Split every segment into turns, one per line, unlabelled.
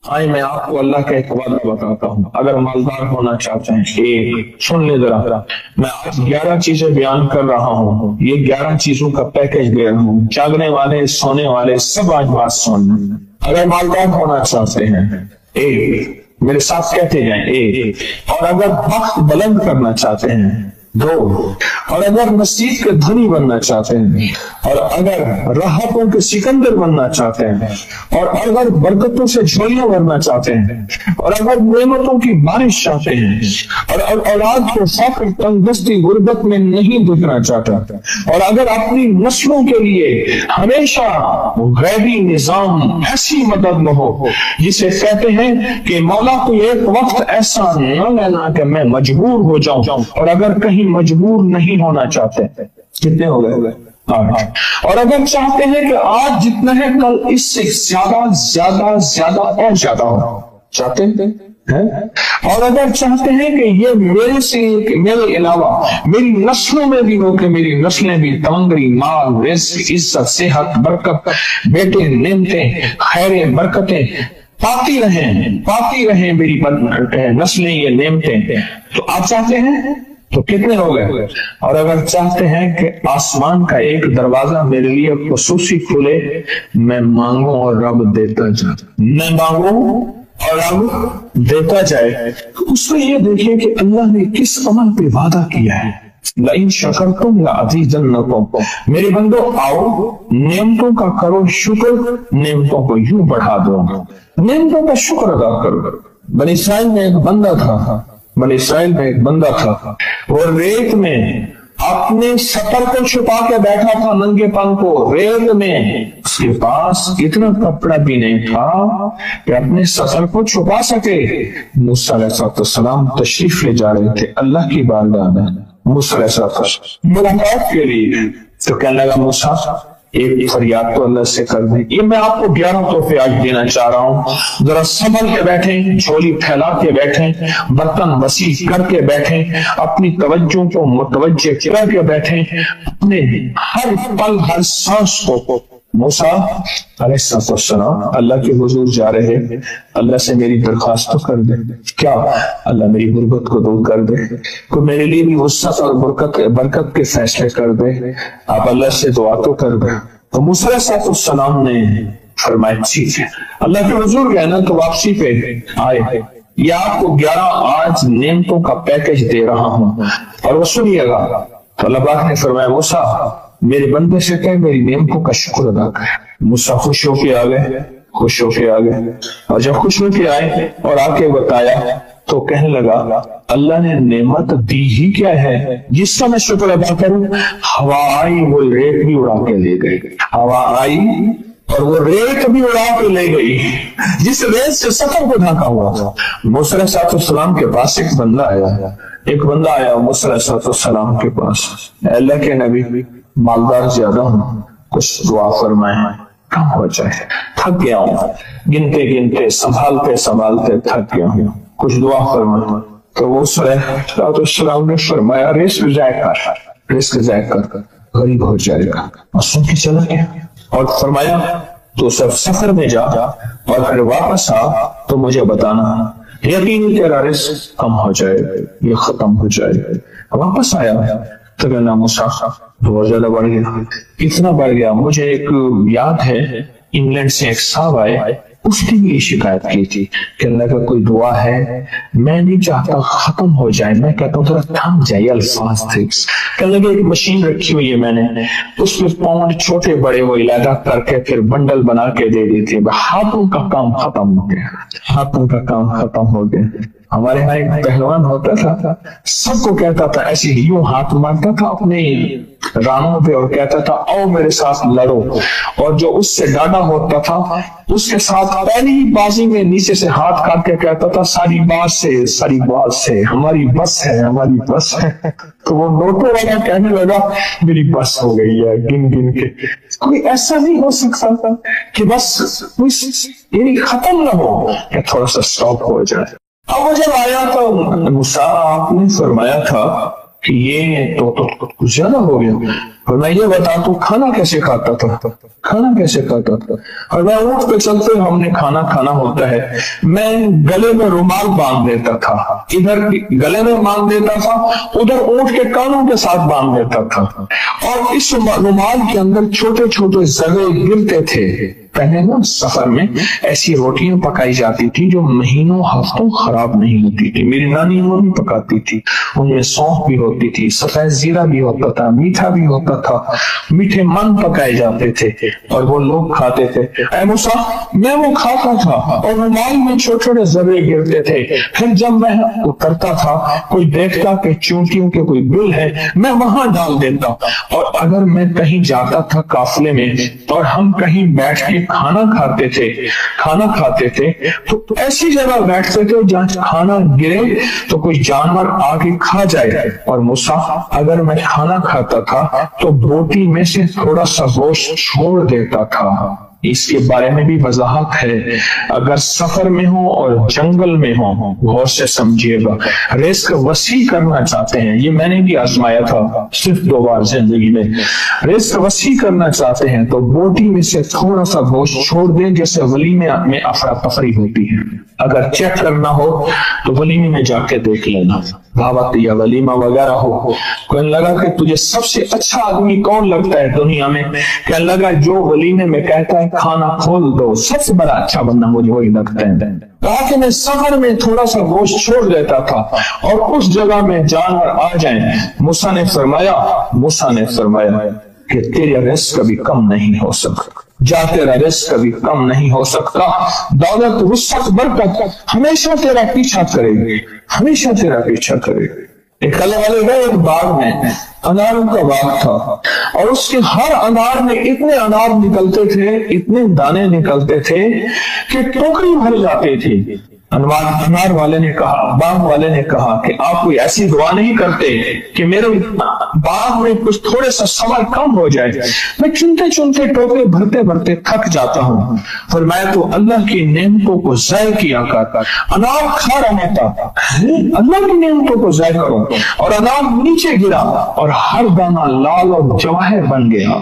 آئے میں آپ کو اللہ کا ایک وعدہ بتاتا ہوں، اگر مالدار ہونا چاہتے ہیں، ایک سن لے ذرا، میں آج 11 چیزیں بیان کر رہا ہوں، یہ 11 چیزوں کا پیکج دے رہا ہوں، جاگنے والے سونے والے سب آج بات سن لیں۔ اگر مالدار ہونا چاہتے ہیں، ایک، میرے ساتھ کہتے جائیں، ایک، اور اگر وقت بلند کرنا چاہتے ہیں، 2، اور اگر نصیب کے دھنی بننا چاہتے ہیں، اور اگر راحتوں کے سکندر بننا چاہتے ہیں، اور اگر برکتوں سے جھولیاں بھرنا چاہتے ہیں، اور اگر نعمتوں کی بارش چاہتے ہیں، اور اولاد کو فقر، تنگدستی، غربت میں نہیں دیکھنا چاہتا، اور اگر اپنی نسلوں کے لیے ہمیشہ غیبی نظام ایسی مدد نہ ہو جسے کہتے ہیں کہ مولا کو ایک وقت ایسا نہ لینا کہ میں مجبور ہو جاؤں، اور اگر کہیں مجبور نہیں ہونا چاہتے، کتنے ہو گئے؟ 8۔ اور اگر چاہتے ہیں کہ آج جتنا ہے کل اس سے زیادہ زیادہ زیادہ اور زیادہ ہو، چاہتے ہیں؟ اور اگر چاہتے ہیں کہ یہ میرے سے میرے علاوہ میری نسلوں میں بھی ہو، کہ میری نسلیں بھی تمنگری، مال، رزق، عزت، صحت، برکت، بیٹے، نعمتیں، خیریں، برکتیں پاتی رہیں میری نسلیں، یہ نعمتیں، تو آپ چاہتے ہیں تو کتنے ہو گئے؟ اور اگر چاہتے ہیں کہ آسمان کا ایک دروازہ میرے لیے خصوصی کھلے، میں مانگوں اور رب دیتا جائے، میں مانگوں اور رب دیتا جائے، تو اس میں یہ دیکھیں کہ اللہ نے کس عمل پہ وعدہ کیا ہے، لئن شکرتم لأزیدنکم، میرے بندو آؤ نعمتوں کا کرو شکر، نعمتوں کو یوں بڑھا دو، نعمتوں کا شکر ادا کرو۔ بنی اسرائیل میں ایک بندہ تھا، وہ ریت میں اپنے سطر کو چھپا کے بیٹھا تھا، ننگے پن کو ریت میں، اس کے پاس اتنا کپڑا بھی نہیں تھا کہ اپنے سطر کو چھپا سکے۔ موسیٰ علیہ السلام تشریف لے جا رہے تھے اللہ کی بارگاہ میں، موسیٰ علیہ السلام ملاقات کے لیے، تو کہنے لگا موسیٰ ایک فریاد تو اللہ سے کر دیں۔ یہ میں آپ کو 11 تحفے آج دینا چاہ رہا ہوں، ذرا سنبھل کے بیٹھیں، جھولی پھیلا کے بیٹھیں، برتن وسیع کر کے بیٹھیں، اپنی توجہ کو متوجہ کر کے بیٹھیں، اپنے ہر پل ہر سانس کو موسیٰ علیہ السلام اللہ کے حضور جا رہے، اللہ سے میری درخواست تو کر دے، کیا اللہ میری غربت کو دور کر دے، کوئی میرے لیے بھی وسعت اور برکت کے فیصلے کر دے، آپ اللہ سے دعا تو کر دے۔ تو موسیٰ علیہ السلام نے فرمایا ٹھیک ہے، اللہ کے حضور گئے نا تو واپسی پہ آئے، یہ آپ کو 11 آج نعمتوں کا پیکج دے رہا ہوں، اور وہ سنیے گا۔ تو اللہ پاک نے فرمایا موسیٰ میرے بندے سے کہے میری نعمتوں کا شکر ادا کرے۔ موسیٰ خوش ہو کے آ گئے، اور جب خوش ہو کے آئے اور آ کے بتایا تو کہنے لگا اللہ نے نعمت دی ہی کیا ہے جس کا میں شکر ادا کروں؟ ہوا آئی وہ ریت بھی اڑا کے لے گئی، ہوا آئی اور وہ ریت بھی اڑا کے لے گئی جس ریت سے سطر کو ڈھانکا ہوا تھا۔ موسیٰ علیہ السلام کے پاس ایک بندہ آیا موسیٰ علیہ السلام کے پاس، اے اللہ کے نبی مالدار زیادہ ہوں، کچھ دعا فرمائیں، کم ہو جائے، تھک گیا ہوں، گنتے سنبھالتے تھک گیا ہوں، کچھ دعا فرمائیں۔ تو وہ علیہ السلام نے فرمایا رزق ضائع کر غریب ہو جائے گا، اور سن کے چلا گیا، اور فرمایا تو سب سفر میں جا اور پھر واپس آ تو مجھے بتانا، یقین تیرا رزق کم ہو جائے، یہ ختم ہو جائے۔ واپس آیا تو کہنا موسیٰ بہت زیادہ بڑھ گیا، اتنا بڑھ گیا، مجھے ایک یاد ہے انگلینڈ سے ایک صاحب آئے، اس نے بھی یہ شکایت کی تھی کہ اللہ کا کوئی دعا ہے، میں نہیں چاہتا ختم ہو جائے، میں کہتا ہوں ذرا تھم جائے، الفاظ تھے۔ کہنے لگے ایک مشین رکھی ہوئی ہے میں نے، اس میں پاؤنڈ چھوٹے بڑے وہ علیحدہ کر کے پھر بنڈل بنا کے دے دیتے، ہاتھوں کا کام ختم ہو گیا۔ ہمارے یہاں ایک پہلوان ہوتا تھا، سب کو کہتا تھا ایسے ہی یوں ہاتھ مارتا تھا اپنے رانوں پہ اور کہتا تھا آؤ میرے ساتھ لڑو، اور جو اس سے ڈاڈا ہوتا تھا اس کے ساتھ پہلی ہی بازی میں نیچے سے ہاتھ کاٹ کے کہتا تھا ساری بات سے ہماری بس ہے۔ تو وہ نوٹوں والا کہنے لگا میری بس ہو گئی ہے، گن کے کوئی ایسا نہیں ہو سکتا تھا کہ بس یعنی ختم نہ ہو، کہ تھوڑا سا سٹاپ ہو جائے۔ اب وہ جب آیا تو موسیٰ آپ نے فرمایا تھا کہ یہ تو کچھ زیادہ ہو گیا، اور میں یہ بتاتا ہوں کھانا کیسے کھاتا تھا، کھانا کیسے کھاتا تھا۔ اور میں اونٹ پہ چلتے ہم نے کھانا کھانا ہوتا ہے، میں گلے میں رومال باندھ دیتا تھا، ادھر گلے میں باندھ دیتا تھا، ادھر اونٹ کے کانوں کے ساتھ باندھ دیتا تھا، اور اس رومال کے اندر چھوٹے چھوٹے ذرے گرتے تھے۔ پہلے نا سفر میں ایسی روٹیاں پکائی جاتی تھی جو مہینوں ہفتوں خراب نہیں ہوتی تھی، میری نانی وہ بھی پکاتی تھی، ان میں سونف بھی ہوتی تھی، سفید زیرہ بھی ہوتا تھا، میٹھا بھی ہوتا تھا، میٹھے من پکائے جاتے تھے اور وہ لوگ کھاتے تھے۔ اے موسیٰ میں وہ کھاتا تھا اور رومال میں چھوٹے چھوٹے ذرے گرتے تھے، پھر جب میں اترتا تھا کوئی دیکھتا کہ چونٹیوں کے کوئی بل ہے میں وہاں ڈال دیتا، اور اگر میں کہیں جاتا تھا قافلے میں اور ہم کہیں بیٹھ کے کھانا کھاتے تھے تو ایسی جگہ بیٹھتے تھے جہاں کھانا گرے تو کوئی جانور آگے کھا جائے، اور موسیٰ اگر میں کھانا کھاتا تھا تو بوٹی میں سے تھوڑا سا گوشت چھوڑ دیتا تھا۔ اس کے بارے میں بھی وضاحت ہے، اگر سفر میں ہو اور جنگل میں ہو غور سے سمجھیے گا، رزق وسیع کرنا چاہتے ہیں، یہ میں نے بھی آزمایا تھا صرف 2 بار زندگی میں، رزق وسیع کرنا چاہتے ہیں تو بوٹی میں سے تھوڑا سا گوشت چھوڑ دیں، جیسے ولیمے میں افراتفری ہوتی ہے۔ اگر چیک کرنا ہو تو ولیمے میں جا کے دیکھ لینا، دعوت یا ولیمہ وغیرہ ہو، کہنے لگا کہ تجھے سب سے اچھا آدمی کون لگتا ہے دنیا میں، کہنے لگا جو ولیمے میں کہتا ہے کھانا کھول دو، سب سے بڑا اچھا بندہ مجھے وہی لگتا ہے۔ کہا کہ میں سفر میں تھوڑا سا گوشت چھوڑ دیتا تھا اور اس جگہ میں جانور آ جائیں، موسیٰ نے فرمایا کہ تیرا رزق کبھی کم نہیں ہو سکتا، جا تیرا رزق کبھی کم نہیں ہو سکتا، دولت وسعت برکت ہمیشہ تیرا پیچھا کرے گی، ہمیشہ تیرا پیچھا کرے گی۔ ایک اللہ والے گئے ایک باغ میں، اناروں کا باغ تھا، اور اس کے ہر انار میں اتنے انار نکلتے تھے، اتنے دانے نکلتے تھے کہ ٹوکری بھر جاتی تھی۔ انار والے نے کہا، باغ والے نے کہا کہ آپ کوئی ایسی دعا نہیں کرتے کہ میرے باغ میں کچھ تھوڑے سا ثمر کم ہو جائے، میں چنتے چنتے ٹوکرے بھرتے بھرتے تھک جاتا ہوں، فرمایا تو اللہ کی نعمتوں کو ضائع کیا کرتا، انار کھا رہا تھا، اللہ کی نعمتوں کو ضائع کرو، اور انار نیچے گرا اور ہر دانہ لال اور جواہر بن گیا۔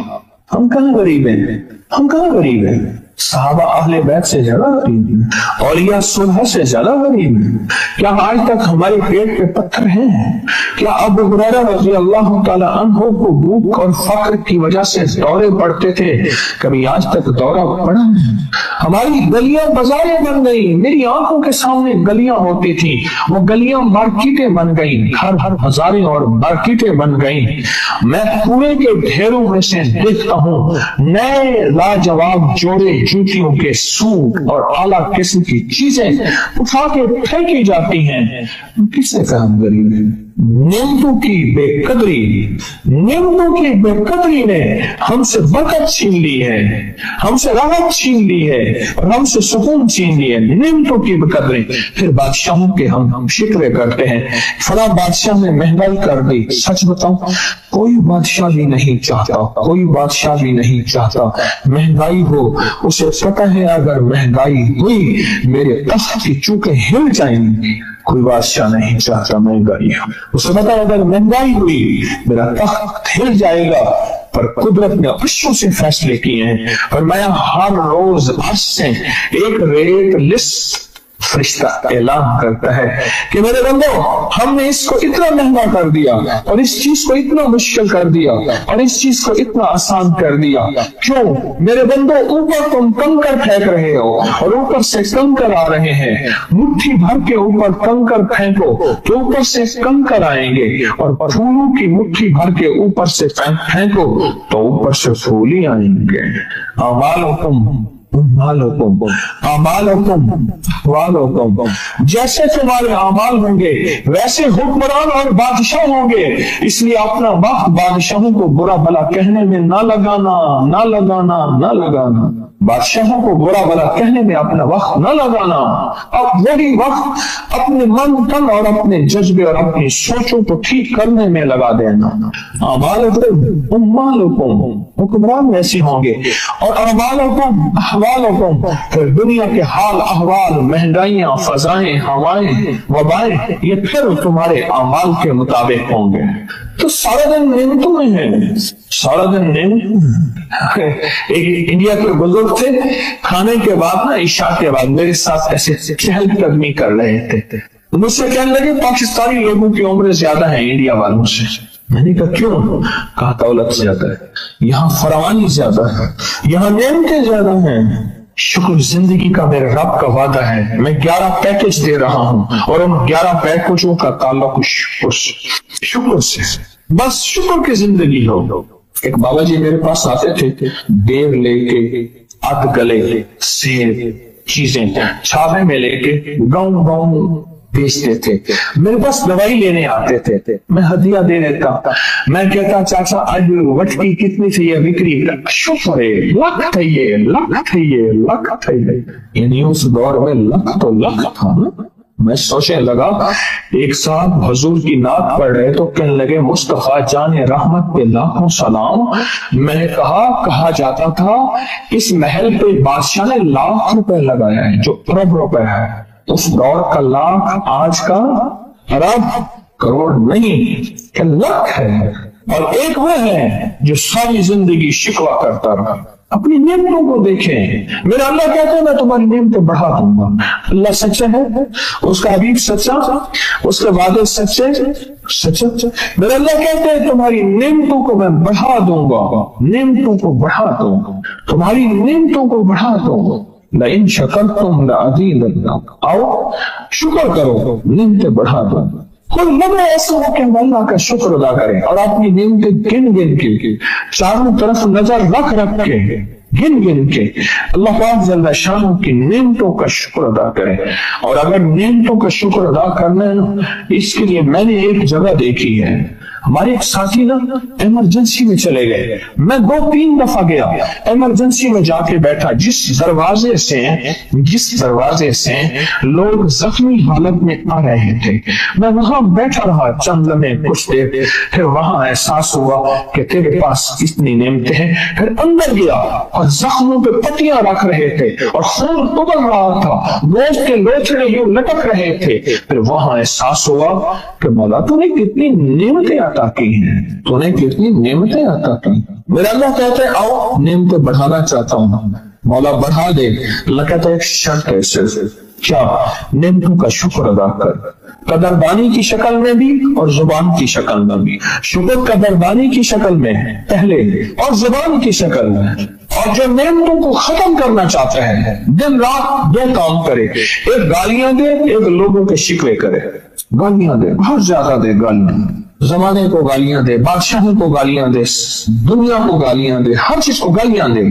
ہم کہاں غریب ہیں، صحابہ اہل بیت سے زیادہ غریب ہیں، اولیاء صلح سے زیادہ غریب ہیں۔ کیا آج تک ہمارے پیٹ پہ پتھر ہیں؟ کیا ابو ہریرہ رضی اللہ تعالی عنہ کو بھوک اور فقر کی وجہ سے دورے پڑتے تھے؟ کبھی آج تک دورہ پڑا ہے؟ ہماری گلیاں بازاریں بن گئی، میری آنکھوں کے سامنے گلیاں ہوتی تھی، وہ گلیاں مارکیٹیں بن گئی، ہر بازاریں اور مارکیٹیں بن گئی۔ میں کوڑے کے ڈھیروں میں سے دیکھتا ہوں نئے لاجواب جوڑے جوتیوں کے سوٹ اور اعلیٰ قسم کی چیزیں اٹھا کے پھینکی جاتی ہیں۔ کس سے کہا ہم غریب ہیں؟ نعمتوں کی بے قدری نے ہم سے برکت چھین لی ہے، ہم سے راحت چھین لی ہے، اور ہم سے سکون چھین لی ہے، نعمتوں کی بے قدری۔ پھر بادشاہوں کے ہم شکوے کرتے ہیں، فلاں بادشاہ نے مہنگائی کر دی۔ سچ بتاؤں کوئی بادشاہ بھی نہیں چاہتا مہنگائی ہو، اسے پتہ ہے اگر مہنگائی ہوئی میرے تخت کی چونکہ ہل جائیں گی۔ کوئی بادشاہ نہیں چاہتا مہنگائی ہو، اسے پتہ ہے اگر مہنگائی ہوئی میرا تخت ہل جائے گا، پر قدرت نے عرشوں سے فیصلے کیے ہیں۔ فرمایا ہر روز عرش سے ایک ریٹ لسٹ فرشتہ اعلان کرتا ہے کہ میرے بندو ہم نے اس کو اتنا مہنگا کر دیا، اور اس چیز کو اتنا مشکل کر دیا، اور اس چیز کو اتنا آسان کر دیا، کیوں میرے بندو اوپر تم کنکر پھینک رہے ہو اور اوپر سے کنکر آ رہے ہیں، مٹھی بھر کے اوپر کنکر پھینکو تو اوپر سے کنکر آئیں گے، اور پھولوں کی مٹھی بھر کے اوپر سے پھینکو تو اوپر سے پھول ہی آئیں گے۔ جیسے تمہارے اعمال ہوں گے ویسے حکمران اور بادشاہ ہوں گے، اس لیے اپنا وقت بادشاہوں کو برا بھلا کہنے میں نہ لگانا، بادشاہوں کو برا بھلا کہنے میں اپنا وقت نہ لگانا، اب وہی وقت اپنے من تن اور اپنے جذبے اور اپنی سوچوں کو ٹھیک کرنے میں لگا دینا۔ حکمران ویسے ہوں گے، اور अहवालकुम, फिर दुनिया के हाल अहवाल, महंगाइयां, फजाएं, हवाएं, वबाएं, ये फिर तुम्हारे अमाल के मुताबिक होंगे। तो सारा दिन नेमतों में है, सारा दिन नेमत। एक इंडिया के बुजुर्ग थे, खाने के बाद ना, इशा के बाद मेरे साथ ऐसे चहलकदमी कर रहे थे। मुझसे कहने लगे पाकिस्तानी लोगों की उम्र ज्यादा है इंडिया वालों से। मैंने कहा क्यों? कहा दौलत ज्यादा है, यहाँ फरावानी ज्यादा है, यहाँ नेमतें ज्यादा हैं। शुक्र जिंदगी का मेरे रब का वादा है, मैं 11 पैकेज दे रहा हूँ और उन 11 पैकेजों का ताल्लुक शुक्र से, बस शुक्र की जिंदगी हो। एक बाबा जी मेरे पास आते थे, देव लेके, अध गले सेब चीजें छावे में लेके गाँव गाँव बेचते थे। मेरे पास दवाई लेने आते थे, मैं हदिया दे देता था। मैं कहता चाचा आज वटकी कितनी थी ये बिक्री? शुक्र है, लख थे ये, लख थे ये, लख थे ये। यानी उस दौर में लख तो लख था ना। मैं सोचने लगा, एक साहब हुजूर की नात पढ़ रहे तो कहने लगे मुस्तफा जाने रहमत पे लाखों सलाम। मैंने कहा जाता था इस महल पे बादशाह ने लाख रुपए लगाया है, जो अरब रुपए है। उस दौर का लाख आज का अरब करोड़ नहीं, लाख है। और एक वह है जो सारी जिंदगी शिकवा करता रहा। अपनी नेमतों को देखें। मेरा अल्लाह कहता है मैं तुम्हारी नेमतें बढ़ा दूंगा। अल्लाह सच्चा है, उसका हबीब सच्चा, उसके वादे सच्चे सच्चे। मेरा अल्लाह कहते हैं तुम्हारी नेमतों को मैं बढ़ा दूंगा, नेमतों को बढ़ा दूंगा, तुम्हारी नेमतों को बढ़ा दूंगा। इन शकरतुम लअज़ीदन्नकुम, आओ शुक्र करो, नेमतें बढ़ा दो। कोई लम्हा ऐसा हो कि हम अल्लाह का शुक्र अदा करें और अपनी नेमतें गिन गिन के, चारों तरफ नजर रख के, गिन गिन के अल्लाह पाक जल्ल शान की नेमतों का शुक्र अदा करें। और अगर नेमतों का शुक्र अदा करना है, इसके लिए मैंने एक जगह देखी है। हमारे एक साथी ना इमरजेंसी में चले गए, मैं 2-3 दफा गया, इमरजेंसी में जाके बैठा। जिस दरवाजे से लोग जख्मी हालत में आ रहे थे, मैं वहां बैठा रहा चंद लम्हे, कुछ देर। फिर वहां एहसास हुआ कि तेरे पास इतनी नेमतें हैं। फिर अंदर गया और जख्मों पे पट्टियां रख रहे थे और खून उबल रहा था, गोश्त के लोथड़े यूं लटक रहे थे। फिर वहां एहसास हुआ कि मौला तूने कितनी नेमतें अता की हैं, तूने कितनी नेमतें अता की। मेरा अल्लाह कहते हैं आओ नेमतें बढ़ाना चाहता हूँ, मौला बढ़ा दे। अल्लाह कहता है एक शर्त है सिर्फ, क्या? नेमतों का शुक्र अदा कर, कदरदानी की शक्ल में भी और जुबान की शक्ल में भी। शुक्र कदरदानी की शक्ल में पहले और जुबान की शक्ल में। और जो नेमतों को खत्म करना चाहता है, दिन रात 2 काम करे, एक गालियां दे, एक लोगों के शिकवे करे। गालियां दे, बहुत ज्यादा दे गालियां, जमाने को गालियां दे, बादशाह को गालियां दे, दुनिया को गालियां दे, हर चीज को गालियां दे।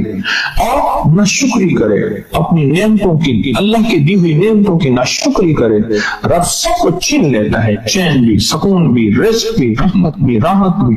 और नाशुक्री करे अपनी नेमतों की, अल्लाह की दी हुई नेमतों की नाशुक्री करे। रब सब कुछ छीन लेता है, चैन भी, सुकून भी, रिज़्क़ भी, रहमत भी, राहत भी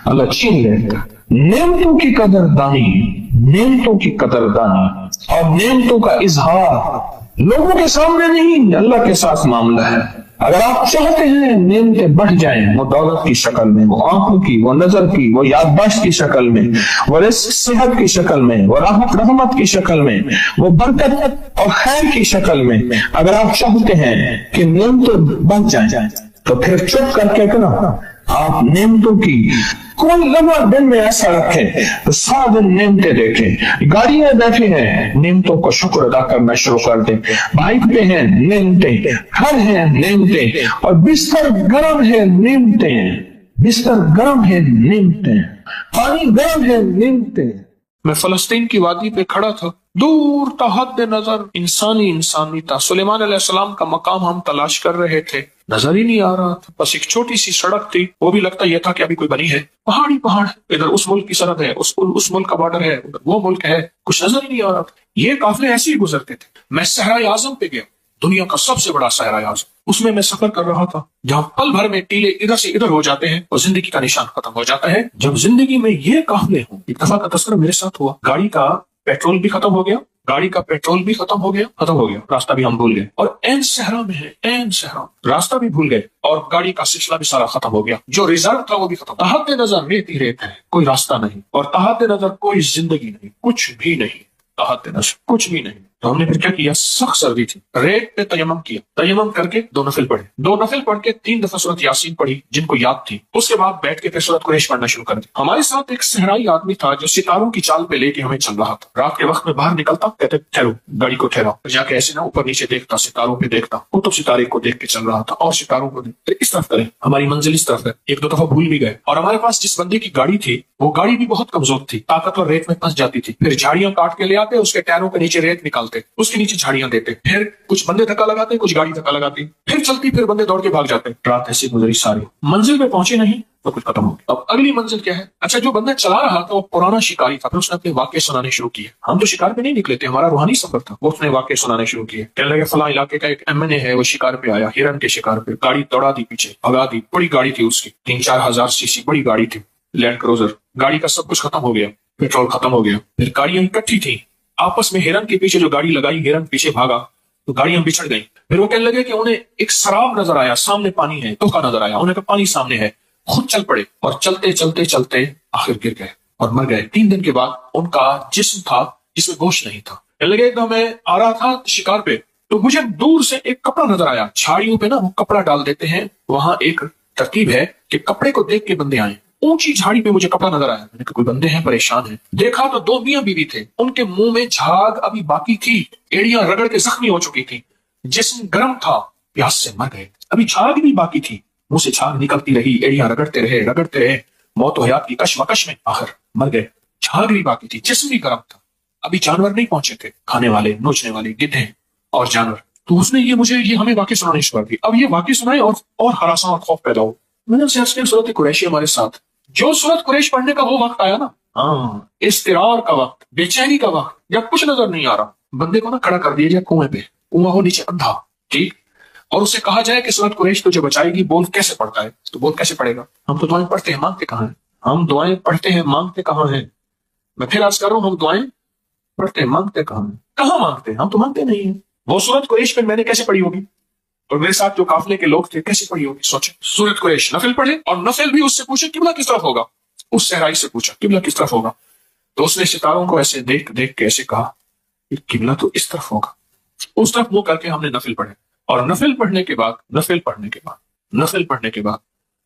अल्लाह छीन लेता है। नेमतों की कदरदानी, नेमतों की कदरदानी और नेमतों का इजहार लोगों के सामने नहीं, अल्लाह के साथ मामला है। अगर आप चाहते हैं नेमतें बढ़ जाएं, वो दौलत की शक्ल में, वो आंखों की, वो नजर की, वो याददाश्त की शक्ल में, वो रिज़्क़ सेहत की शक्ल में, वो राहत रहमत की शक्ल में, वो बरकत और खैर की शक्ल में, अगर आप चाहते हैं कि नेमतें बढ़ जाएं, तो फिर चुप करके ना आप नेमतों की कोई लम्हा दिन में ऐसा रखें तो सारा दिन नेमतें देखें। गाड़ी में बैठे हैं, नेमतों को शुक्र अदा करना शुरू कर दें। बाइक पे हैं, नेमतें, घर है नेमतें, और बिस्तर गर्म है नेमतें, बिस्तर गर्म है नेमतें, पानी गर्म है नेमतें। मैं फलस्तीन की वादी पे खड़ा था, दूर था हद नजर इंसानी था। सुलेमान अलैहिस्सलाम का मकाम हम तलाश कर रहे थे, नजर ही नहीं आ रहा था। बस एक छोटी सी सड़क थी, वो भी लगता यह था कि अभी कोई बनी है। पहाड़ी पहाड़, इधर उस मुल्क की सरहद है, उस मुल्क का बॉर्डर है, उधर वो मुल्क है, कुछ नजर ही नहीं आ रहा था। ये काफिले ऐसे ही गुजरते थे। मैं सहरा आजम पे गया, दुनिया का सबसे बड़ा सहरा आजम, उसमें मैं सफर कर रहा था, जहाँ पल भर में टीले इधर से इधर हो जाते हैं और जिंदगी का निशान खत्म हो जाता है। जब जिंदगी में ये काफिले हों, एक दफा का तस्करा मेरे साथ हुआ, गाड़ी का पेट्रोल भी खत्म हो गया, खत्म हो गया, रास्ता भी हम भूल गए और एन सहरा में है, एन सहरा, रास्ता भी भूल गए और गाड़ी का सिलसिला भी सारा खत्म हो गया। जो रिजर्व था वो भी खत्म। तहत नजर रेत ही रेत है, कोई रास्ता नहीं, और तहत नजर कोई जिंदगी नहीं, कुछ भी नहीं। ताहत नस्र, कुछ भी नहीं। तो हमने फिर क्या किया, सख्त सर्दी थी, रेत पे तयम्मुम किया, तयम्मुम करके 2 नफिल पढ़े, 2 नफिल पढ़ के 3 दफा सूरत यासीन पढ़ी जिनको याद थी। उसके बाद बैठ के फिर सूरत कुरैश पढ़ना शुरू कर दी। हमारे साथ एक सहराई आदमी था जो सितारों की चाल पे लेके हमें चल रहा था। रात के वक्त में बाहर निकलता, कहते ठहरो, गाड़ी को ठहराओ, फिर जाके ऐसे ना ऊपर नीचे देखता, सितारों पे देखता, वो तो सितारे को देख के चल रहा था और सितारों को देख, इस तरफ करें, हमारी मंजिल इस तरफ है। 1-2 दफा भूल भी गए। और हमारे पास जिस बंदे की गाड़ी थी वो गाड़ी भी बहुत कमजोर थी, ताकतवर रेत में फंस जाती थी। फिर झाड़ियां काट के ले आते, उसके टायरों के नीचे रेत निकालते, उसके नीचे झाड़ियां देते, फिर कुछ बंदे धक्का लगाते, कुछ गाड़ी धक्का लगाती, फिर चलती, फिर बंदे दौड़ के भाग जाते। रात ऐसी गुजरी सारी, मंजिल पे पहुंचे नहीं तो कुछ खत्म हो गया। अब अगली मंजिल क्या है? अच्छा, जो बंदा चला रहा था वो पुराना शिकारी था, फिर उसने अपने वाक्य सुनाने शुरू किए। हम तो शिकार पे नहीं निकले थे, हमारा रूहानी सफर था। वो उसने वाक्य सुनाने शुरू किए, कहने लगे फला इलाके का एक MNA है, वो शिकार पे आया, हिरन के शिकार पे, गाड़ी दौड़ा दी, पीछे भगा दी। बड़ी गाड़ी थी उसकी, 3-4 हजार सीसी बड़ी गाड़ी थी, लैंड क्रूजर। गाड़ी का सब कुछ खत्म हो गया, पेट्रोल खत्म हो गया, फिर गाड़ियां इकट्ठी थी आपस में। हिरन के पीछे जो गाड़ी लगाई, हिरन पीछे भागा तो गाड़ियां बिछड़ गई। फिर वो कहने लगे कि उन्हें एक शराब नजर आया, सामने पानी है, धोखा नजर आया। उन्हें कहा पानी सामने है, खुद चल पड़े और चलते चलते चलते आखिर गिर गए और मर गए। 3 दिन के बाद उनका जिस्म था जिसमें गोश्त नहीं था। कहने लगे एकदम मैं आ रहा था शिकार पे तो मुझे दूर से एक कपड़ा नजर आया। झाड़ियों पे ना वो कपड़ा डाल देते हैं, वहां एक तरकीब है कि कपड़े को देख के बंदे आए। ऊंची झाड़ी पे मुझे कपड़ा नजर आया, मैंने कहा कोई बंदे हैं, परेशान हैं। देखा तो 2 मियां बीवी थे, उनके मुंह में झाग अभी बाकी थी, एड़ियां रगड़ के जख्मी हो चुकी थी, जिस्म गर्म था, प्यास से मर गए। अभी झाग भी बाकी थी, मुंह से झाग निकलती रही, एड़ियां रगड़ते रहे, मौत हयात की कशमकश में आखिर मर गए। झाग भी बाकी थी, जिस्म भी गर्म था, अभी जानवर नहीं पहुंचे थे, खाने वाले, नोचने वाले, गिद्धे और जानवर। तो उसने ये हमें वाक्य सुनाने शुरू कर दी। अब ये वाक्य सुनाए और हरासा और खौफ पैदा हो। मैंने उनसे अर्ज किया सूरत कुरैशी हमारे साथ, जो सूरत कुरैश पढ़ने का वो वक्त आया ना, इस्तिरार का वक्त, बेचैनी का वक्त, जब कुछ नजर नहीं आ रहा, बंदे को ना खड़ा कर दिया जाए कुएं पे, कुआं हो नीचे अंधा, ठीक, और उससे कहा जाए कि सूरत कुरैश तुझे बचाएगी, बोल कैसे पढ़ता है? तो बोल कैसे पढ़ेगा? हम तो दुआएं पढ़ते हैं, मांगते कहाँ हैं? हम दुआएं पढ़ते हैं, मांगते कहाँ हैं? मैं फिर अर्ज कर रहा हूं, हम दुआएं पढ़ते हैं, मांगते कहाँ हैं? कहाँ मांगते हैं? हम तो मांगते नहीं है। वो सूरत कुरैश पे मैंने कैसे पढ़ी होगी और मेरे साथ जो काफिले के लोग थे कैसे पढ़ी होगी? सोचे। सूरत कुरैश नफिल पढ़े और नफिल भी उससे पूछे किबला किस तरफ होगा। उस सहराई से पूछा किबला किस तरफ होगा, तो उसने सितारों को ऐसे देख देख के ऐसे कहा किबला तो इस तरफ होगा। उस तरफ मुंह करके हमने नफिल पढ़े और नफिल पढ़ने के बाद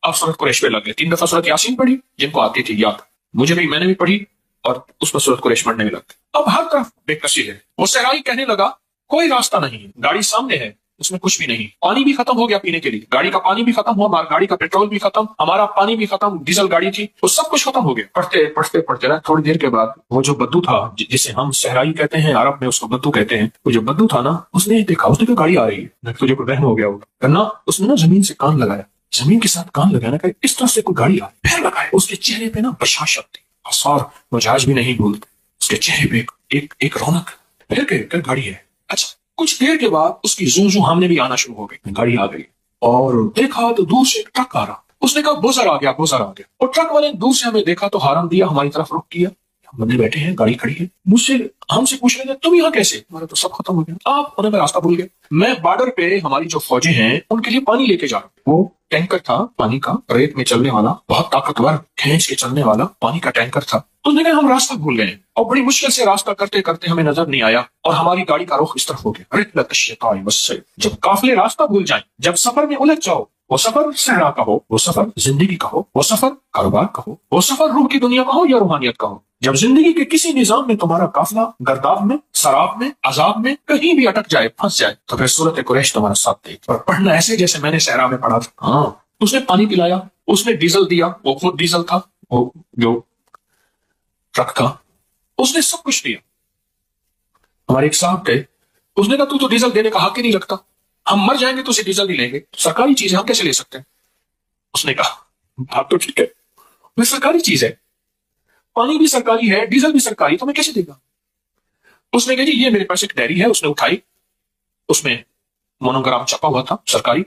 अब सूरत कुरैश पे लग गए। 3 दफा सूरत यासीन पढ़ी जिनको आती थी याद, मुझे भी, मैंने भी पढ़ी और उस पर सूरत कुरैश पढ़ने में लग गए। अब हर तरफ बेकसी है। वो सहराई कहने लगा कोई रास्ता नहीं है, गाड़ी सामने है, उसमें कुछ भी नहीं, पानी भी खत्म हो गया पीने के लिए, गाड़ी का पानी भी खत्म हुआ, हमारी गाड़ी का पेट्रोल भी खत्म, हमारा पानी भी खत्म, डीजल गाड़ी थी, वो सब कुछ खत्म हो गया। पढ़ते रहा। थोड़ी देर के बाद वो जो बद्दू था, जिसे हम सहराई कहते हैं, अरब में उसको बद्दू कहते हैं, वो जो बद्दू था ना, उसने देखा, उसने कहा गाड़ी आ रही है। तुझे कोई वहम हो गया होगा करना, उसने ना जमीन से कान लगाया, जमीन के साथ कान लगाना, कहा इस तरह से कोई गाड़ी आ रही, फिर लगाया। उसके चेहरे पे ना बशाशत थी, आसार मजाज भी नहीं भूलते, उसके चेहरे पे एक रौनक, फिर कह गाड़ी है। अच्छा, कुछ देर के बाद उसकी जू हमने भी आना शुरू हो गई, गाड़ी आ गई और देखा तो दूर से एक ट्रक आ रहा। उसने कहा बोजर आ गया। और ट्रक वाले दूर से हमें देखा तो हारन दिया, हमारी तरफ रुख किया। बंदे बैठे हैं, गाड़ी खड़ी है, हमसे पूछ रहे थे तुम यहाँ कैसे? हमारा तो सब खत्म हो गया, आप उन्हें रास्ता भूल गए। मैं बॉर्डर पे हमारी जो फौजें हैं उनके लिए पानी लेके जा रहा हूँ। वो टैंकर था पानी का, रेत में चलने वाला, बहुत ताकतवर, खींच के चलने वाला पानी का टैंकर था। तो उसने कहा हम रास्ता भूल गए और बड़ी मुश्किल से रास्ता करते करते हमें नजर नहीं आया और हमारी गाड़ी का रुख इस तरफ हो गया। जब काफिले रास्ता भूल जाए, जब सफर में उलझ जाओ, वो सफर सहरा का हो, वो सफर जिंदगी का हो, वो सफर कारोबार का हो, वो सफर रूह की दुनिया का हो या रूहानियत का हो, जब जिंदगी के किसी निजाम में तुम्हारा काफिला गर्दाब में, शराब में, अजाब में कहीं भी अटक जाए, फंस जाए, तो फिर सूरत कुरैश तुम्हारा साथ दे। और पढ़ना ऐसे जैसे मैंने सहरा में पढ़ा था। हाँ, उसने पानी पिलाया, उसने डीजल दिया, वो खुद डीजल था, वो जो ट्रक था, उसने सब कुछ दिया। हमारे एक साहब थे, उसने कहा तू तो डीजल देने का हक ही नहीं रखता, हम मर जाएंगे तो उसे डीजल नहीं लेंगे, सरकारी चीज है, हम कैसे ले सकते हैं? उसने कहा बात तो ठीक है, वो सरकारी चीज है, पानी भी सरकारी है, डीजल भी सरकारी, तो मैं कैसे देगा? उसने कहा जी ये मेरे पास एक डायरी है, उसने उठाई, उसमें मोनोग्राम छपा हुआ था सरकारी।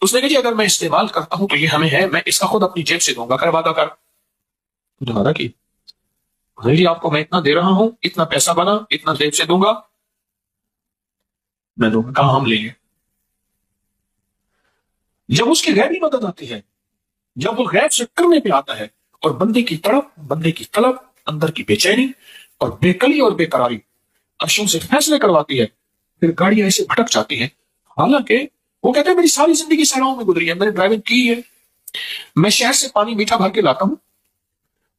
उसने कहा जी अगर मैं इस्तेमाल करता हूं तो ये हमें है, मैं इसका खुद अपनी जेब से दूंगा, कर वादा कर। तो वादा की, जी आपको मैं इतना दे रहा हूं, इतना पैसा बना, इतना जेब से दूंगा, मैं दूंगा। कहां हम लेंगे? जब उसकी गैबी मदद आती है, जब वो गैब से करने पे आता है और बंदे की तड़प, बंदे की तलब, अंदर की बेचैनी और बेकली और बेकरारी
अरशों से फैसले करवाती है, फिर गाड़ियां ऐसे भटक जाती हैं। हालांकि वो कहते हैं मेरी सारी जिंदगी सहराओं में गुजरी है, मैंने ड्राइविंग की है, मैं शहर से पानी मीठा भर के लाता हूँ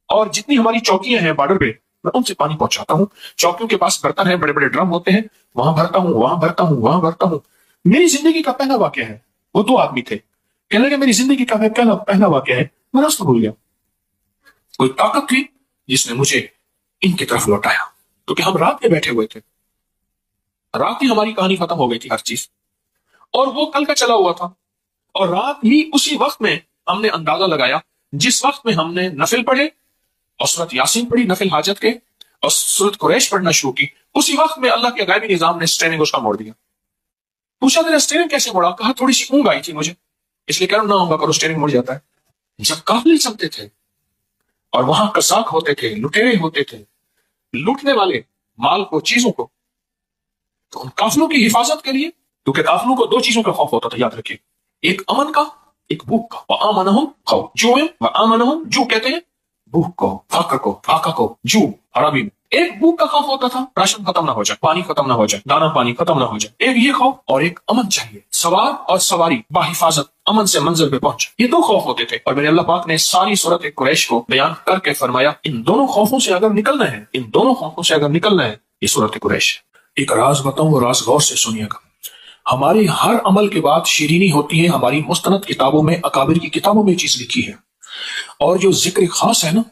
और जितनी हमारी चौकियां हैं बॉर्डर पे मैं उनसे पानी पहुंचाता हूँ। चौकियों के पास बर्तन है, बड़े बड़े ड्रम होते हैं, वहां भरता हूँ, वहां भरता हूँ, वहां भरता हूँ। मेरी जिंदगी का पहला वाक्य है, वो दो आदमी थे, कहने लगे मेरी जिंदगी का पहला वाक्य है, मैं रास्ता भूल गया। कोई ताकत थी जिसने मुझे इनकी तरफ लौटाया, क्योंकि हम रात में बैठे हुए थे, रात ही हमारी कहानी खत्म हो गई थी हर चीज, और वो कल का चला हुआ था। और रात ही उसी वक्त में हमने अंदाजा लगाया जिस वक्त में हमने नफिल पढ़े और सूरत यासीन पढ़ी नफिल हाजत के और सूरत कुरैश पढ़ना शुरू की, उसी वक्त में अल्लाह के गायबी निजाम ने स्टीयरिंग उसका मोड़ दिया। पूछा तेरा स्टीयरिंग कैसे मोड़ा? कहा थोड़ी सी ऊंघ आई थी मुझे, इसलिए कह ना होगा करो, स्टीयरिंग मुड़ जाता है। जब काफिले चलते थे और वहां कसाक होते थे, लुटेरे होते थे, लूटने वाले माल को, चीजों को, तो उन काफिलों की हिफाजत के लिए, क्योंकि काफिलों को दो चीजों का खौफ होता था, याद रखिए, एक अमन का, एक भूख का। व आमनहुम खौफ जुए व आमनहुम, जू कहते हैं भूख को, फाका को, फाका को जू अरबी में। एक भूख का खौफ होता था, राशन खत्म ना हो जाए, पानी खत्म ना हो जाए, दाना पानी खत्म ना हो जाए, एक ये खौफ, और एक अमन चाहिए, सवार और सवारी बाहिफाजत अमन से मंजिल पे पहुंचे, ये दो खौफ होते थे। और मेरे अल्लाह पाक ने सारी सूरत कुरैश को बयान करके फरमाया इन दोनों खौफों से अगर निकलना है, इन दोनों खौफों से अगर निकलना है, ये सूरत कुरैश। एक राज बताऊं, राज गौर से सुनिएगा। हमारे हर अमल के बाद शीरीनी होती है। हमारी मुस्तनद किताबों में, अकाबिर की किताबों में चीज लिखी है, और जो जिक्र खास है ना,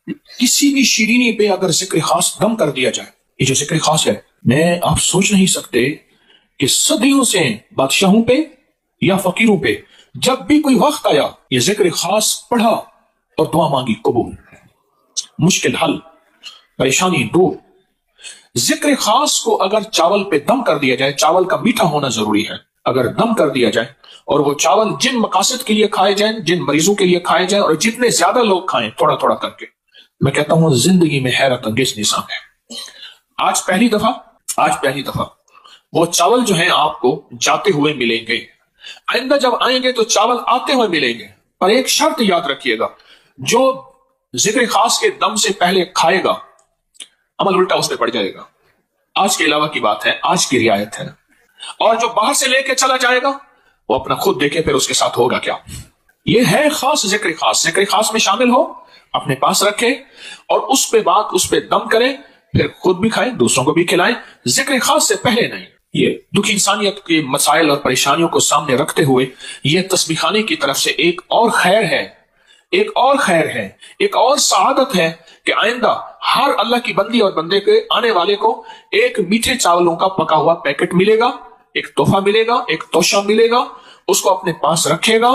किसी भी शीरीनी पे अगर जिक्र खास दम कर दिया जाए, ये जो जिक्र खास है, मैं आप सोच नहीं सकते कि सदियों से बादशाहों पे या फकीरों पे जब भी कोई वक्त आया, ये जिक्र खास पढ़ा और दुआ मांगी, कबूल, मुश्किल हल, परेशानी दूर। जिक्र खास को अगर चावल पे दम कर दिया जाए, चावल का मीठा होना जरूरी है, अगर दम कर दिया जाए और वो चावल जिन मकासद के लिए खाए जाए, जिन मरीजों के लिए खाए जाए, और जितने ज्यादा लोग खाएं थोड़ा थोड़ा करके, मैं कहता हूं जिंदगी में हैरत अंगेज निजाम है। आज पहली दफा वो चावल जो है आपको जाते हुए मिलेंगे, आइंदा जब आएंगे तो चावल आते हुए मिलेंगे। पर एक शर्त याद रखिएगा, जो जिक्र खास के दम से पहले खाएगा अमल उल्टा उस पर पड़ जाएगा। आज के अलावा की बात है, आज की रियायत है। और जो बाहर से लेके चला जाएगा वो अपना खुद देखे फिर उसके साथ होगा क्या। ये है खास जिक्र खास। जिक्र खास में शामिल हो, अपने पास रखे और उस पे बात, उस पे दम करें, फिर खुद भी खाएं, दूसरों को भी खिलाएं, जिक्र खास से पहले नहीं। ये दुखी इंसानियत के मसाइल और परेशानियों को सामने रखते हुए ये तस्बीह खाने की तरफ से एक और खैर है, एक और खैर है, एक और सआदत है कि आइंदा हर अल्लाह की बंदी और बंदे के आने वाले को एक मीठे चावलों का पका हुआ पैकेट मिलेगा, एक तोहफा मिलेगा, एक तोशा मिलेगा, उसको अपने पास रखेगा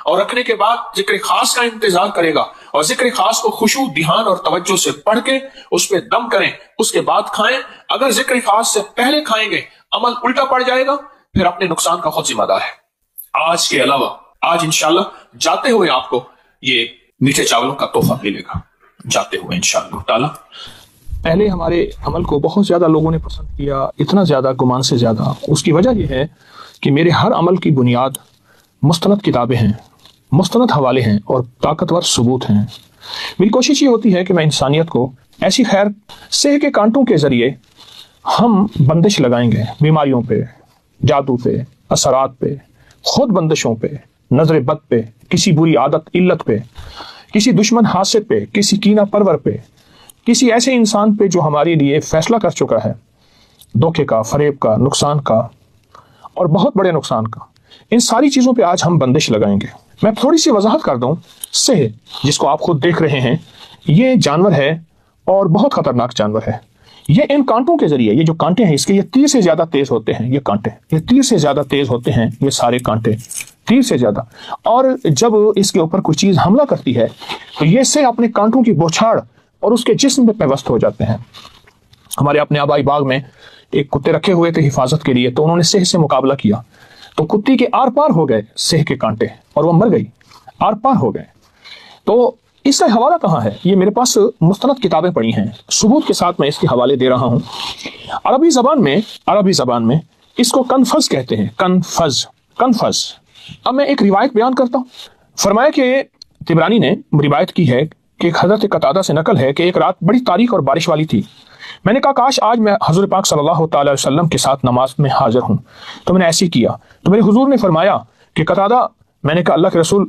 और रखने के बाद जिक्र खास का इंतजार करेगा और जिक्र खास को खुशू, ध्यान और तवज्जो से पढ़ के उस पर दम करें, उसके बाद खाएं। अगर जिक्र खास से पहले खाएंगे अमल उल्टा पड़ जाएगा, फिर अपने नुकसान का खुद जिम्मेदार है। आज के अलावा आज इंशाल्लाह जाते हुए आपको ये मीठे चावलों का तोहफा मिलेगा, जाते हुए इंशाअल्लाह ताला।
पहले हमारे अमल को बहुत ज्यादा लोगों ने पसंद किया, इतना ज्यादा, गुमान से ज्यादा। उसकी वजह यह है कि मेरे हर अमल की बुनियाद मुस्तनद किताबें हैं, मुस्तनद हवाले हैं और ताकतवर सबूत हैं। मेरी कोशिश ये होती है कि मैं इंसानियत को ऐसी खैर सेह के कांटों के जरिए हम बंदिश लगाएंगे, बीमारियों पे, जादू पे, असरात पे, खुद बंदिशों पे, नजर बद पे, किसी बुरी आदत इल्लत पे, किसी दुश्मन हासिद पे, किसी कीना परवर पे, किसी ऐसे इंसान पे जो हमारे लिए फैसला कर चुका है धोखे का, फरेब का, नुकसान का और बहुत बड़े नुकसान का। इन सारी चीजों पे आज हम बंदिश लगाएंगे। मैं थोड़ी सी वजाहत कर दूं, सेह जिसको आप खुद देख रहे हैं, ये जानवर है और बहुत खतरनाक जानवर है। ये इन कांटों के जरिए, ये जो कांटे हैं इसके, ये तीर से ज्यादा तेज होते हैं। ये कांटे, ये तीर से ज्यादा तेज होते हैं, ये सारे कांटे तीर से ज्यादा। और जब इसके ऊपर कोई चीज हमला करती है तो ये से अपने कांटों की बौछार और उसके जिस्म पे पेवस्त हो जाते हैं। हमारे अपने आबाई बाग में एक कुत्ते रखे हुए थे हिफाजत के लिए, तो उन्होंने सेह से मुकाबला किया तो कुत्ती के आर पार हो गए सेह के कांटे और वो मर गई, आर पार हो गए। तो इसका हवाला कहाँ है? ये मेरे पास मुस्तनद किताबें पड़ी हैं, सबूत के साथ मैं इसके हवाले दे रहा हूं। अरबी जबान में इसको कनफज कहते हैं, कनफज। अब मैं एक रिवायत बयान करता हूं। फरमाया कि तिबरानी ने रिवायत की है कि हजरत कतादा से नकल है कि एक रात बड़ी तारीख और बारिश वाली थी।
میں نے کہا کاش آج میں حضور پاک صلی اللہ تعالی وسلم کے ساتھ نماز میں حاضر ہوں، تو میں نے ایسے کیا تو میرے حضور نے فرمایا کہ قتادہ، میں نے کہا اللہ کے رسول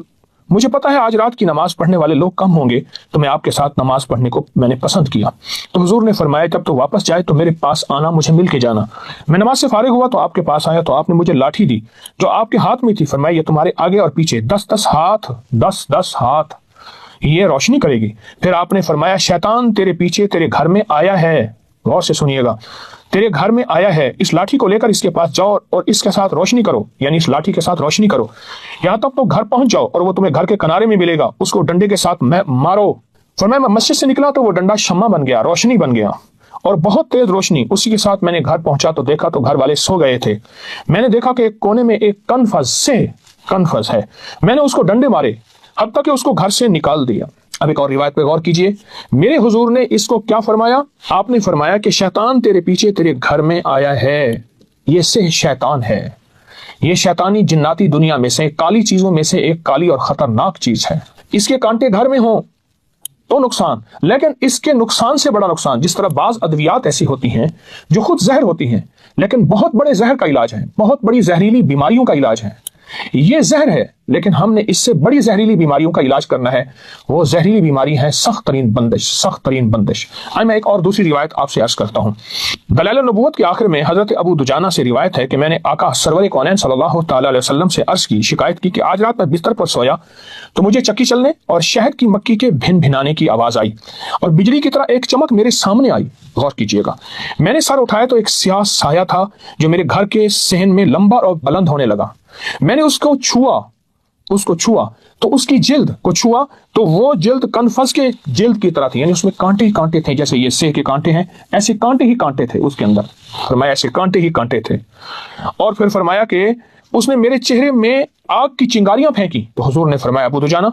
مجھے پتا ہے آج رات کی نماز پڑھنے والے لوگ کم ہوں گے، تو میں آپ کے ساتھ نماز پڑھنے کو میں نے پسند کیا۔ تو حضور نے فرمایا جب تو واپس جائے تو میرے پاس آنا، مجھے مل کے جانا۔ میں نماز سے فارغ ہوا تو آپ کے پاس آیا تو آپ نے مجھے لاٹھی دی جو آپ کے ہاتھ میں تھی، فرمایا یہ تمہارے آگے اور پیچھے 10 ہاتھ یہ روشنی کرے گی۔ پھر آپ نے فرمایا شیطان تیرے پیچھے تیرے گھر میں آیا ہے، غور سے سنیے گا، تیرے گھر میں آیا ہے، اس لاٹھی کو لے کر اس کے پاس جاؤ اور اس کے ساتھ روشنی کرو، یعنی اس لاٹھی کے ساتھ روشنی کرو یہاں تک تو گھر پہنچ جاؤ اور وہ تمہیں گھر کے کنارے میں ملے گا، اس کو ڈنڈے کے ساتھ مارو۔ فرمایا میں مسجد سے نکلا تو وہ ڈنڈا شمع بن گیا، روشنی بن گیا اور بہت تیز روشنی، اسی کے ساتھ میں نے گھر پہنچا تو دیکھا تو گھر والے سو گئے تھے۔ میں نے دیکھا کہ ایک کونے میں ایک کنفز ہے، میں نے اس کو ڈنڈے مارے حتیٰ کہ اس کو گھر سے نکال دیا۔ اب ایک اور روایت پہ غور کیجئے، میرے حضور نے اس کو کیا فرمایا؟ آپ نے فرمایا کہ شیطان تیرے پیچھے تیرے گھر میں آیا ہے، یہ سہ شیطان ہے، یہ شیطانی جناتی دنیا میں سے کالی چیزوں میں سے ایک کالی اور خطرناک چیز ہے۔ اس کے کانٹے گھر میں ہوں تو نقصان، لیکن اس کے نقصان سے بڑا نقصان، جس طرح بعض ادویات ایسی ہوتی ہیں جو خود زہر ہوتی ہیں لیکن بہت بڑے زہر کا علاج ہے، بہت بڑی زہریلی بیماریوں کا علاج ہے، یہ زہر ہے لیکن ہم نے اس سے بڑی زہریلی بیماریوں کا علاج کرنا ہے، وہ زہریلی بیماری ہے سخت ترین بندش۔ میں ایک اور دوسری روایت آپ سے عرض کرتا ہوں۔ دلائل النبوت کے آخر میں حضرت ابو دجانہ سے روایت ہے کہ میں نے آقا سرور کونین صلی اللہ تعالی علیہ وسلم سے عرض کی، شکایت کی کہ آج رات میں بستر پر سویا تو مجھے چکی چلنے اور شہد کی مکھی کے بھن بھنانے کی آواز آئی اور بجلی کی طرح ایک چمک میرے سامنے آئی۔ غور کیجئے گا، میں نے سر اٹھایا تو ایک سیاہ سایہ تھا جو میرے گھر کے صحن میں لمبا اور بلند ہونے لگا۔ میں نے اس کو چھوا تو اس کی جلد کو چھوا تو وہ جلد کنفس کے جلد کی طرح تھی، یعنی اس میں کانٹے ہی کانٹے تھے، جیسے یہ سہ کے کانٹے ہیں ایسے کانٹے ہی کانٹے تھے اس کے اندر، فرمایا ایسے کانٹے ہی کانٹے تھے۔ اور پھر فرمایا کہ اس نے میرے چہرے میں آگ کی چنگاریاں پھینکی تو حضور نے فرمایا ابو دجانہ